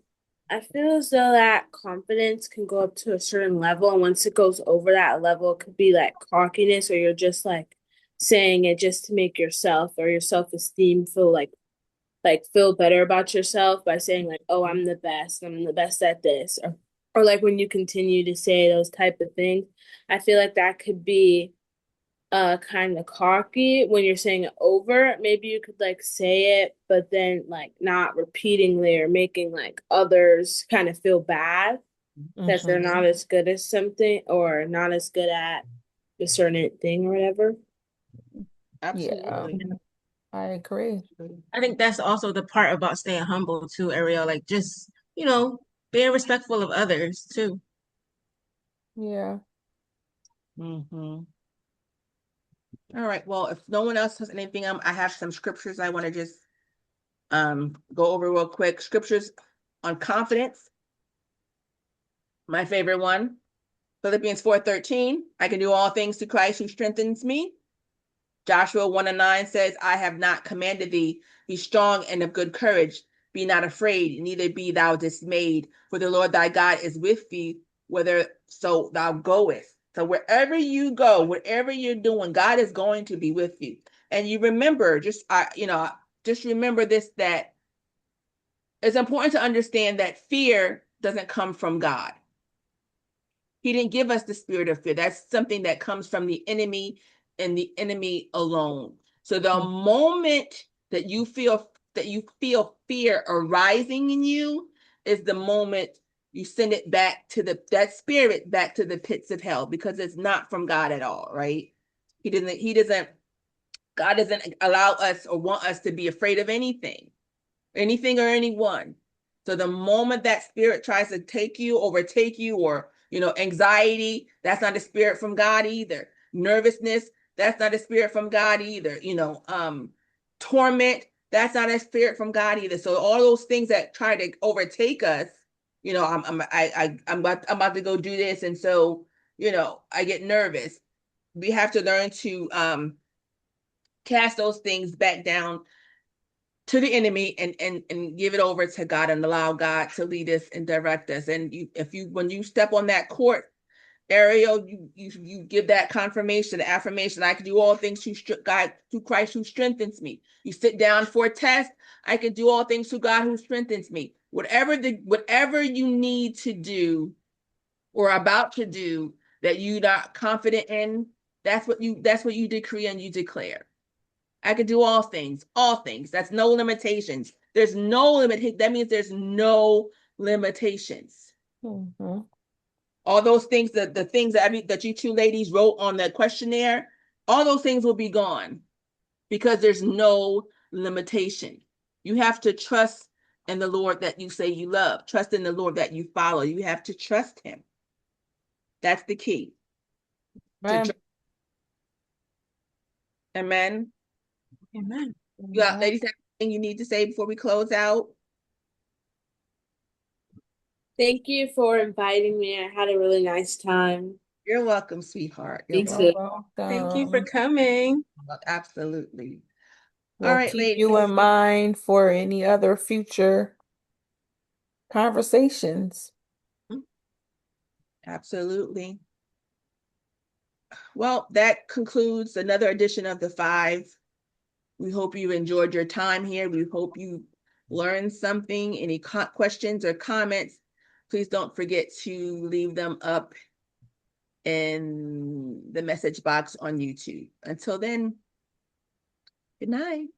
I feel as though that confidence can go up to a certain level, and once it goes over that level, it could be like cockiness, or you're just like saying it just to make yourself or your self-esteem feel like feel better about yourself by saying like, oh, I'm the best at this, or like when you continue to say those type of things, I feel like that could be kind of cocky when you're saying it over. Maybe you could like say it, but then like not repeatingly or making like others kind of feel bad that they're not as good as something or not as good at a certain thing or whatever. Absolutely. Yeah, I agree. I think that's also the part about staying humble too, Ariel. Like just, being respectful of others too. Yeah. Mm-hmm. All right. Well, if no one else has anything, I have some scriptures I want to just go over real quick. Scriptures on confidence. My favorite one, Philippians 4:13. I can do all things through Christ who strengthens me. Joshua 1:9 says, I have not commanded thee. Be strong and of good courage. Be not afraid, neither be thou dismayed. For the Lord thy God is with thee, whither so thou goest. So wherever you go, whatever you're doing, God is going to be with you. And you remember, just remember this, that it's important to understand that fear doesn't come from God. He didn't give us the spirit of fear. That's something that comes from the enemy and the enemy alone. So the moment that you feel fear arising in you is the moment you send it back to that spirit back to the pits of hell, because it's not from God at all, right? God doesn't allow us or want us to be afraid of anything or anyone. So the moment that spirit tries to overtake you, or anxiety, that's not a spirit from God either. Nervousness, that's not a spirit from God either. Torment, that's not a spirit from God either. So all those things that try to overtake us, I'm about to go do this, and so I get nervous. We have to learn to cast those things back down to the enemy, and give it over to God and allow God to lead us and direct us. And when you step on that court, Ariel, you give that confirmation, the affirmation, I can do all things through Christ who strengthens me. You sit down for a test, I can do all things through God who strengthens me. Whatever you need to do or about to do that you're not confident in, that's what you decree and you declare. I can do all things, all things. That's no limitations. There's no limit. That means there's no limitations. Mm-hmm. All those things, the things that you two ladies wrote on the questionnaire, all those things will be gone because there's no limitation. You have to trust in the Lord that you say you love. Trust in the Lord that you follow. You have to trust him. That's the key. Amen. Amen. Yeah, ladies, have anything you need to say before we close out? Thank you for inviting me. I had a really nice time. You're welcome, sweetheart. Me You're too. Welcome. Thank you for coming. welcome. Absolutely. We'll All right, keep ladies. you in mind for any other future conversations. Absolutely. Well, that concludes another edition of The Five. We hope you enjoyed your time here. We hope you learned something. Any questions or comments, please don't forget to leave them up in the message box on YouTube. Until then, good night.